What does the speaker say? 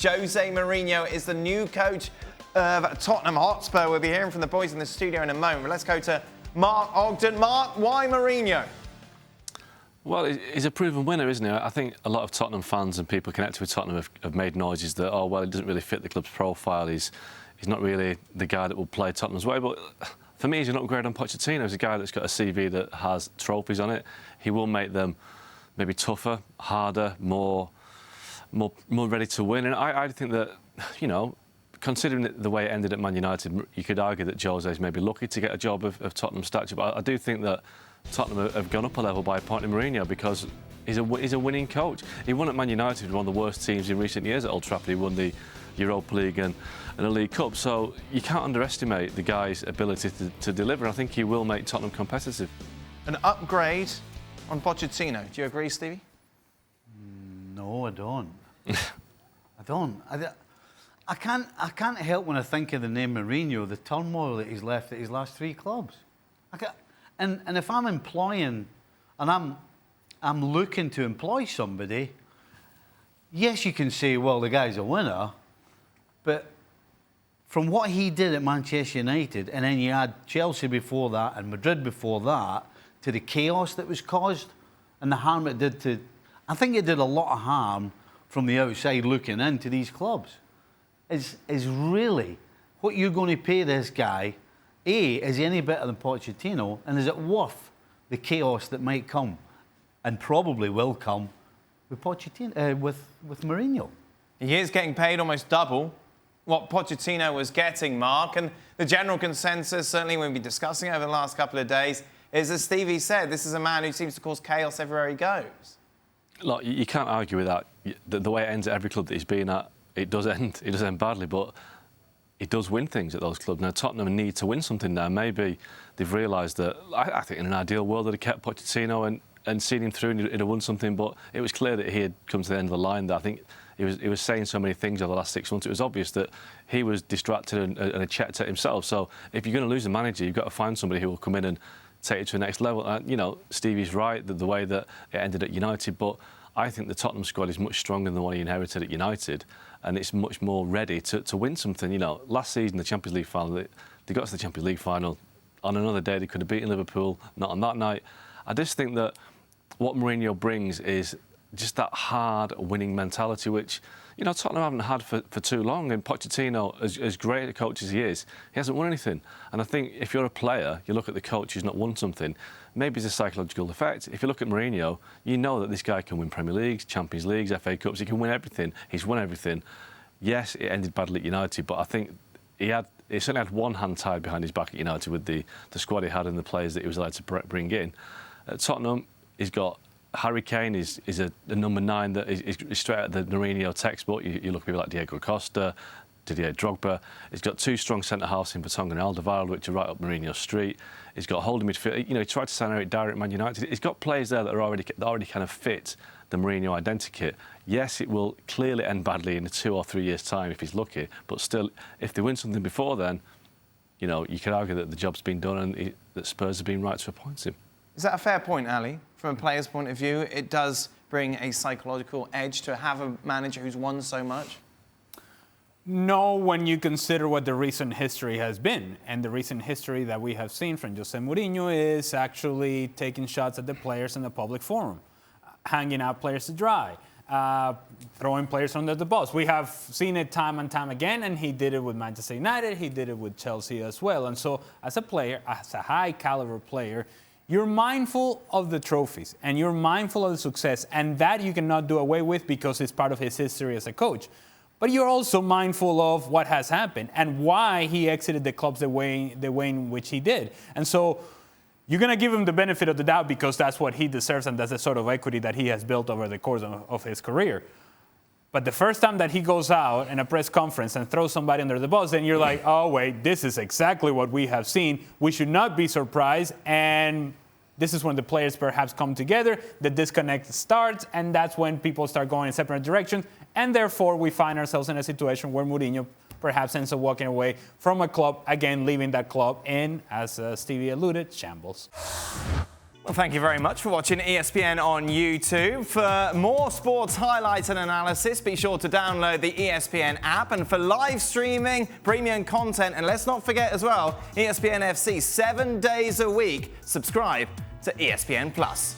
Jose Mourinho is the new coach of Tottenham Hotspur. We'll be hearing from the boys in the studio in a moment. But let's go to Mark Ogden. Mark, why Mourinho? Well, he's a proven winner, isn't he? I think a lot of Tottenham fans and people connected with Tottenham have made noises that, oh, well, he doesn't really fit the club's profile. He's not really the guy that will play Tottenham's way. But for me, he's an upgrade on Pochettino. He's a guy that's got a CV that has trophies on it. He will make them maybe tougher, harder, more ready to win. And I think that, you know, considering the way it ended at Man United, you could argue that Jose's maybe lucky to get a job of Tottenham stature. But I do think that Tottenham have gone up a level by appointing Mourinho because he's a winning coach. He won at Man United with one of the worst teams in recent years at Old Trafford. He won the Europa League and a League Cup. So you can't underestimate the guy's ability to deliver. I think he will make Tottenham competitive. An upgrade on Pochettino. Do you agree, Stevie? No, I don't. I don't. I can't help when I think of the name Mourinho, the turmoil that he's left at his last three clubs. And if I'm employing, and I'm looking to employ somebody, yes, you can say, well, the guy's a winner, but from what he did at Manchester United, and then you add Chelsea before that and Madrid before that, to the chaos that was caused and the harm it did to... I think it did a lot of harm from the outside looking into these clubs. Is really what you're going to pay this guy. A, is he any better than Pochettino? And is it worth the chaos that might come and probably will come with Pochettino, with Mourinho? He is getting paid almost double what Pochettino was getting, Mark. And the general consensus, certainly we've been discussing over the last couple of days, is, as Stevie said, this is a man who seems to cause chaos everywhere he goes. Look, you can't argue with that. The way it ends at every club that he's been at, it does end badly, but he does win things at those clubs. Now, Tottenham need to win something now. Maybe they've realised that, I think in an ideal world, they'd have kept Pochettino and seen him through and he'd have won something, but it was clear that he had come to the end of the line. That I think he was saying so many things over the last 6 months, it was obvious that he was distracted and had checked it himself. So if you're going to lose a manager, you've got to find somebody who will come in and take it to the next level. You know, Stevie's right, the way that it ended at United, but I think the Tottenham squad is much stronger than the one he inherited at United, and it's much more ready to win something. You know, last season, the Champions League final, they got to the Champions League final. On another day, they could have beaten Liverpool, not on that night. I just think that what Mourinho brings is just that hard winning mentality, which, you know, Tottenham haven't had for too long. And Pochettino, as great a coach as he is, he hasn't won anything. And I think if you're a player, you look at the coach who's not won something, maybe it's a psychological effect. If you look at Mourinho, you know that this guy can win Premier Leagues, Champions Leagues, FA Cups. He can win everything. He's won everything. Yes, it ended badly at United, but I think he certainly had one hand tied behind his back at United with the squad he had and the players that he was allowed to bring in. At Tottenham, he's got Harry Kane is a number 9 that is straight out of the Mourinho textbook. You look at people like Diego Costa, Didier Drogba. He's got 2 strong centre-halves in Vertonghen and Alderweireld, which are right up Mourinho's street. He's got a holding midfield. You know, he tried to sign Eric Dyer at Man United. He's got players there that already kind of fit the Mourinho identikit. Yes, it will clearly end badly in 2 or 3 years' time if he's lucky, but still, if they win something before then, you know, you could argue that the job's been done and that Spurs have been right to appoint him. Is that a fair point, Ali? From a player's point of view, it does bring a psychological edge to have a manager who's won so much? No, when you consider what the recent history has been. And the recent history that we have seen from Jose Mourinho is actually taking shots at the players in the public forum, hanging out players to dry, throwing players under the bus. We have seen it time and time again, and he did it with Manchester United, he did it with Chelsea as well. And so as a player, as a high-caliber player, you're mindful of the trophies and you're mindful of the success, and that you cannot do away with because it's part of his history as a coach. But you're also mindful of what has happened and why he exited the clubs the way in which he did. And so you're going to give him the benefit of the doubt because that's what he deserves and that's the sort of equity that he has built over the course of his career. But the first time that he goes out in a press conference and throws somebody under the bus, then you're like, oh, wait, this is exactly what we have seen. We should not be surprised. And this is when the players perhaps come together, the disconnect starts, and that's when people start going in separate directions. And therefore, we find ourselves in a situation where Mourinho perhaps ends up walking away from a club, again, leaving that club in, as Stevie alluded, shambles. Well, thank you very much for watching ESPN on YouTube. For more sports highlights and analysis, be sure to download the ESPN app. And for live streaming, premium content, and let's not forget as well, ESPN FC 7 days a week. Subscribe to ESPN Plus.